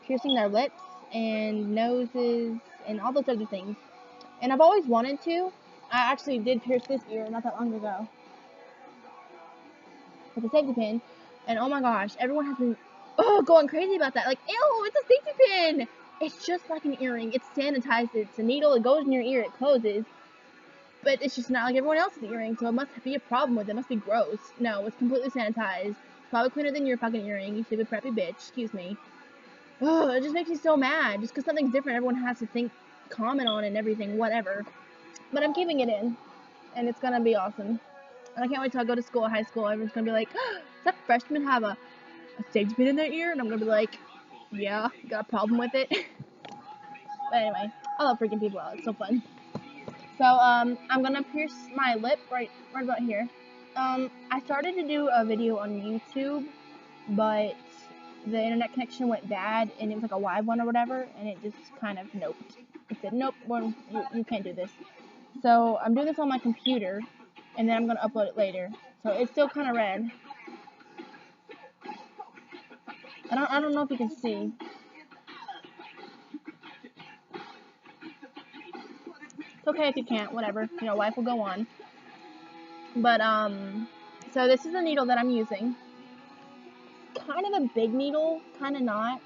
piercing their lips and noses and all those other things. And I've always wanted to. I actually did pierce this ear not that long ago with a safety pin, and oh my gosh, everyone has been going crazy about that. Like, ew, it's a safety pin. It's just like an earring. It's sanitized. It's a needle. It goes in your ear. It closes. But it's just not like everyone else's earring, so it must be a problem with it. It must be gross. No, it's completely sanitized. Probably cleaner than your fucking earring, you stupid preppy bitch. Excuse me. Ugh, it just makes me so mad. Just because something's different, everyone has to comment on it and everything, whatever. But I'm keeping it in, and it's gonna be awesome. And I can't wait till I go to school, high school. Everyone's gonna be like, does that freshman have a safety pin in their ear? And I'm gonna be like, yeah, got a problem with it. But anyway, I love freaking people out. It's so fun. So, I'm gonna pierce my lip right about here. I started to do a video on YouTube, but the internet connection went bad, and it was like a live one or whatever, and it just kind of noped. It said, nope, well, you can't do this. So, I'm doing this on my computer, and then I'm gonna upload it later. So, it's still kind of red. I don't know if you can see. It's okay if you can't, whatever. You know, life will go on. But, so this is the needle that I'm using. Kind of a big needle, kind of not.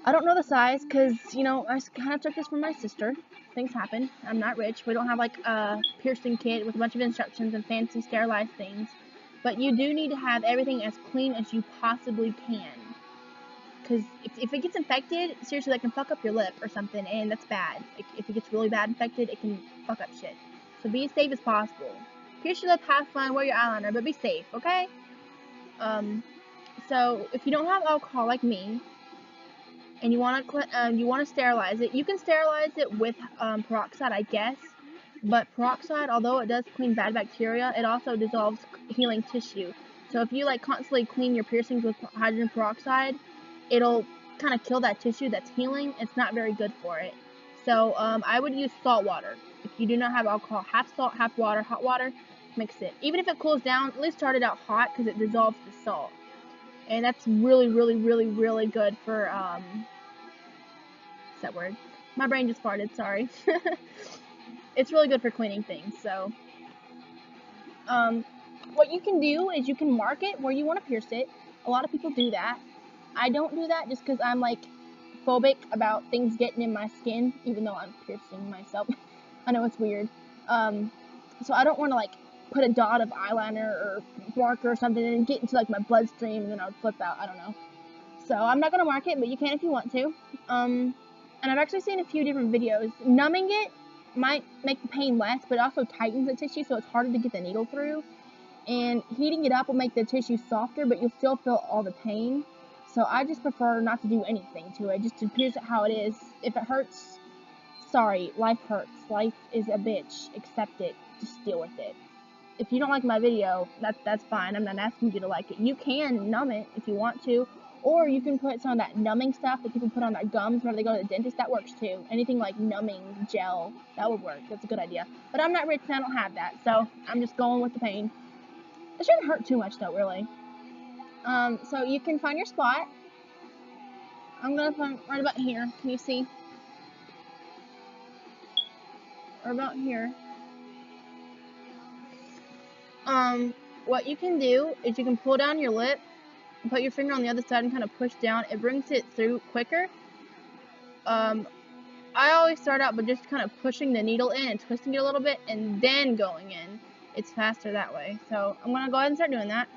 I don't know the size, because, you know, I kind of took this from my sister. Things happen. I'm not rich. We don't have, like, a piercing kit with a bunch of instructions and fancy sterilized things. But you do need to have everything as clean as you possibly can. Because if it gets infected, seriously, that can fuck up your lip or something, and that's bad. If it gets really bad infected, it can fuck up shit. So be as safe as possible. Pierce your lip, have fun, wear your eyeliner, but be safe, okay? So if you don't have alcohol like me, and you want to sterilize it, you can sterilize it with peroxide, I guess. But peroxide, although it does clean bad bacteria, it also dissolves healing tissue. So if you like constantly clean your piercings with hydrogen peroxide, it'll kind of kill that tissue that's healing. It's not very good for it. So I would use salt water. If you do not have alcohol, half salt, half water, hot water, mix it. Even if it cools down, at least start it out hot because it dissolves the salt. And that's really, really, really, really good for, what's that word? My brain just farted, sorry. It's really good for cleaning things, so. What you can do is you can mark it where you want to pierce it. A lot of people do that. I don't do that just because I'm, like, phobic about things getting in my skin, even though I'm piercing myself. I know it's weird. So I don't want to, like, put a dot of eyeliner or marker or something and get into, like, my bloodstream and then I would flip out. I don't know. So I'm not going to mark it, but you can if you want to. And I've actually seen a few different videos. Numbing it might make the pain less, but it also tightens the tissue, so it's harder to get the needle through. And heating it up will make the tissue softer, but you'll still feel all the pain. So I just prefer not to do anything to it, just to pierce it how it is. If it hurts, sorry, life hurts. Life is a bitch. Accept it. Just deal with it. If you don't like my video, that's fine. I'm not asking you to like it. You can numb it if you want to, or you can put some of that numbing stuff that people put on their gums whenever they go to the dentist. That works too. Anything like numbing gel, that would work. That's a good idea. But I'm not rich and I don't have that, so I'm just going with the pain. It shouldn't hurt too much though, really. So you can find your spot. I'm gonna find right about here. Can you see? Or about here. What you can do is you can pull down your lip, put your finger on the other side and kind of push down. It brings it through quicker. I always start out by just kind of pushing the needle in and twisting it a little bit and then going in. It's faster that way. So I'm gonna go ahead and start doing that.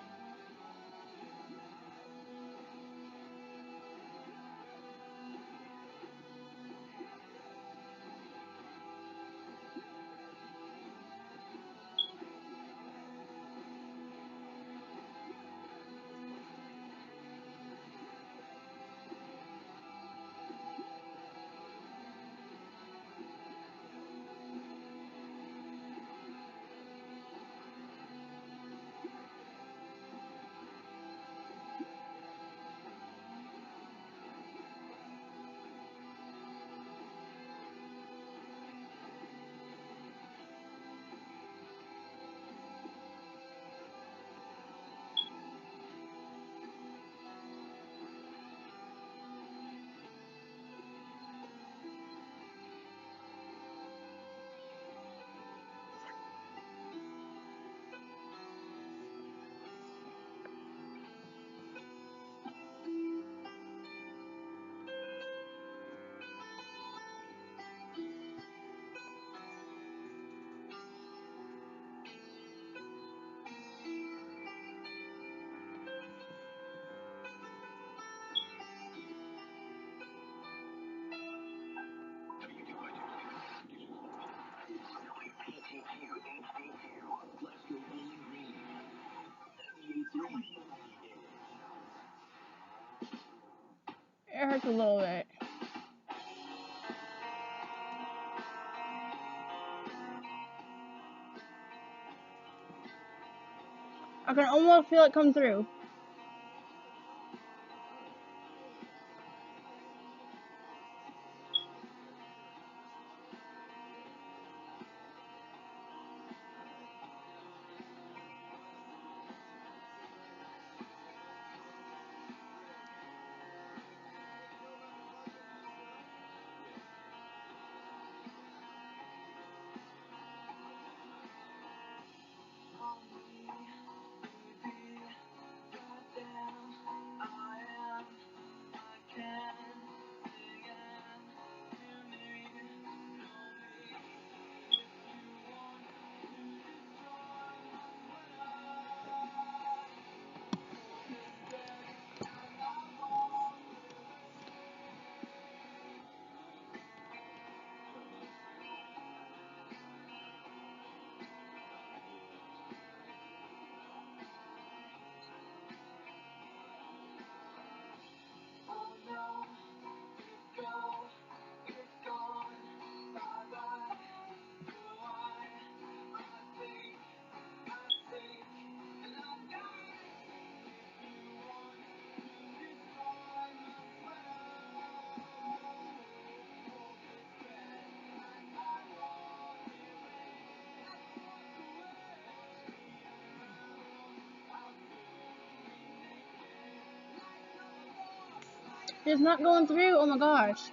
hurts a little bit. I can almost feel it come through. It's not going through. Oh my gosh.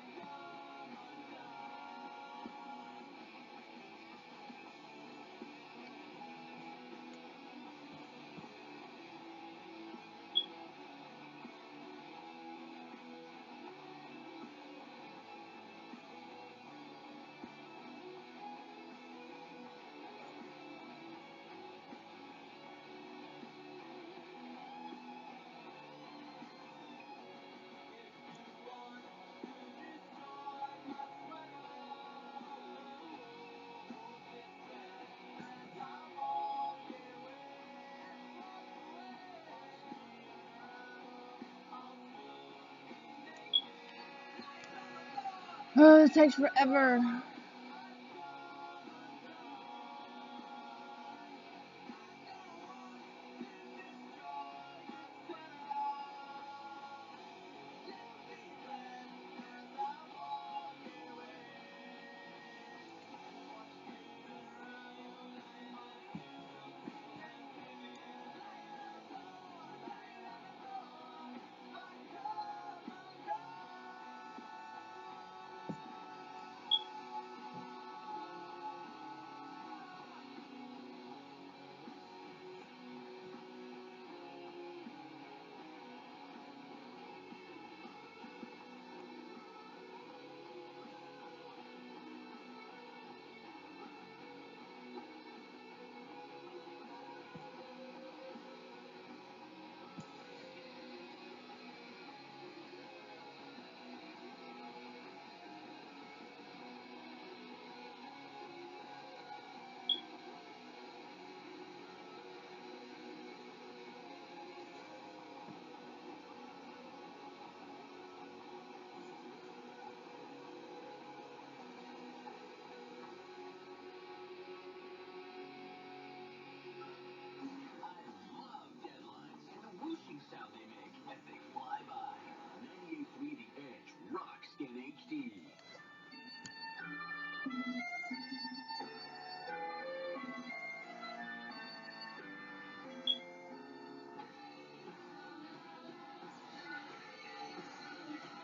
Oh, this takes forever.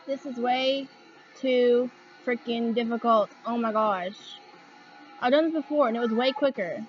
This is way too freaking difficult. Oh my gosh. I've done this before and it was way quicker.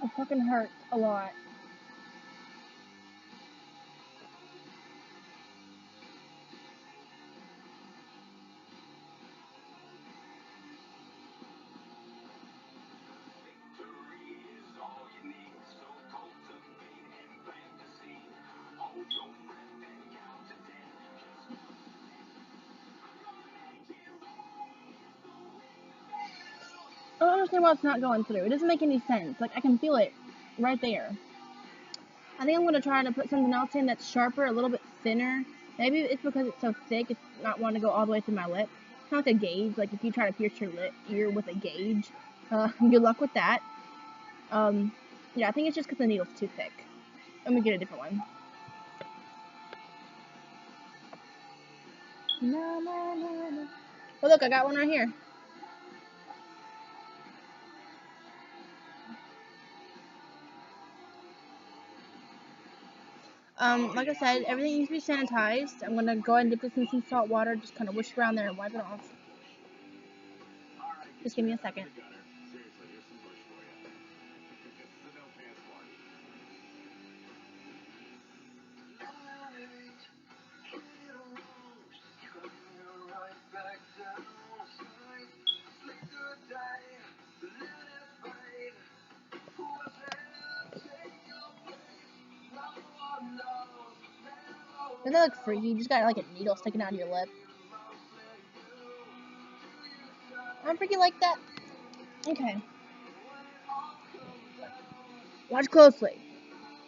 It fucking hurts a lot. I don't understand why it's not going through. It doesn't make any sense. Like, I can feel it right there. I think I'm going to try to put something else in that's sharper, a little bit thinner. Maybe it's because it's so thick, it's not wanting to go all the way through my lip. Kind of like a gauge. Like, if you try to pierce your ear with a gauge, good luck with that. Yeah, I think it's just because the needle's too thick. Let me get a different one. Oh, look, I got one right here. Like I said, everything needs to be sanitized. I'm gonna go ahead and dip this in some salt water, just kind of whisk around there and wipe it off. Just give me a second. Doesn't that look freaky? You just got like a needle sticking out of your lip. I don't freaking like that. Okay. Watch closely.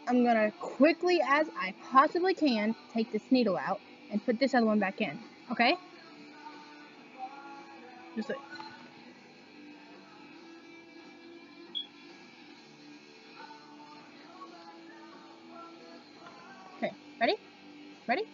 I'm gonna quickly as I possibly can take this needle out and put this other one back in. Okay? Just wait. Okay. Ready? Ready?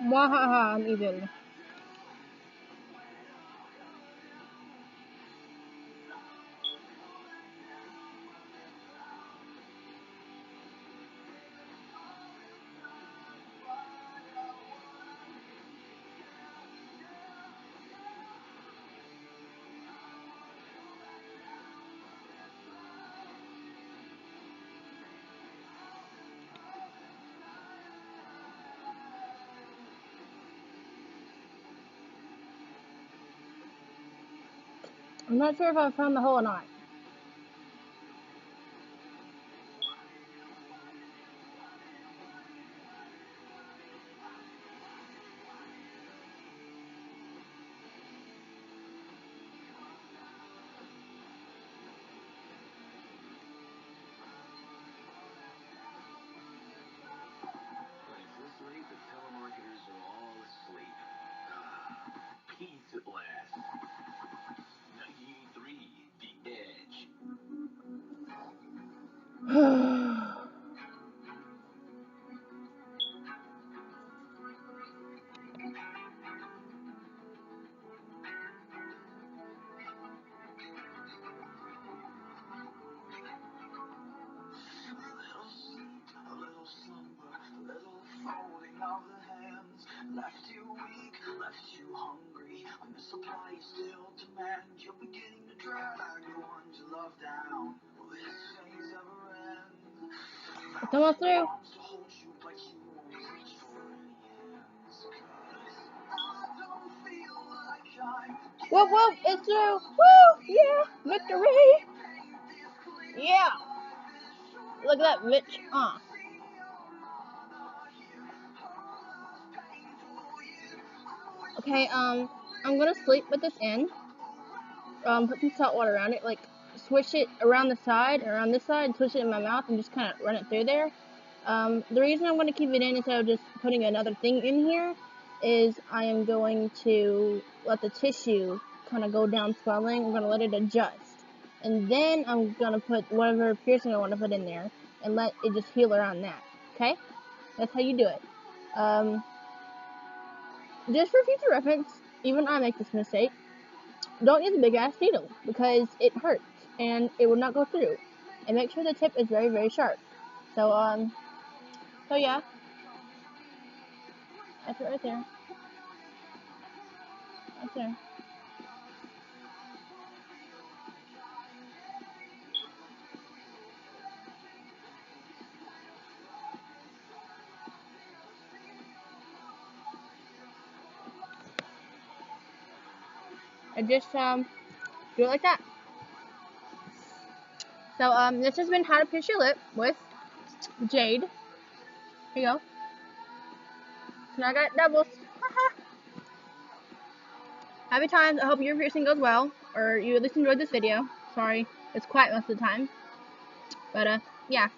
Mwahaha, I'm evil. I'm not sure if I found the hole or not. Peace at last. 98.3, The Edge. A little slumber, a little folding of the hands. Left you weak, left you hungry. When the supply is still demand, you're beginning to drag the ones you love down. Will this phase ever end? Come on through. Arms to hold you, but you won't reach for any hands. 'Cause I don't feel like I'm Whoop whoop, it's through. Woo, yeah, victory. Yeah. Look at that, Mitch. Okay, I'm gonna sleep with this in. Put some salt water around it, like swish it around the side, around this side, and swish it in my mouth, and just kind of run it through there. The reason I'm gonna keep it in instead of just putting another thing in here is I am going to let the tissue kind of go down swelling. I'm gonna let it adjust, and then I'm gonna put whatever piercing I want to put in there, and let it just heal around that. Okay, that's how you do it. Just for future reference, even I make this mistake. Don't use a big ass needle because it hurts and it will not go through. And make sure the tip is very, very sharp. So yeah, that's it right there. Right there. And just do it like that. So this has been How to Pierce Your Lip with Jade. Here you go. So now I got doubles. Happy times. I hope your piercing goes well, or you at least enjoyed this video. Sorry, it's quiet most of the time. But yeah.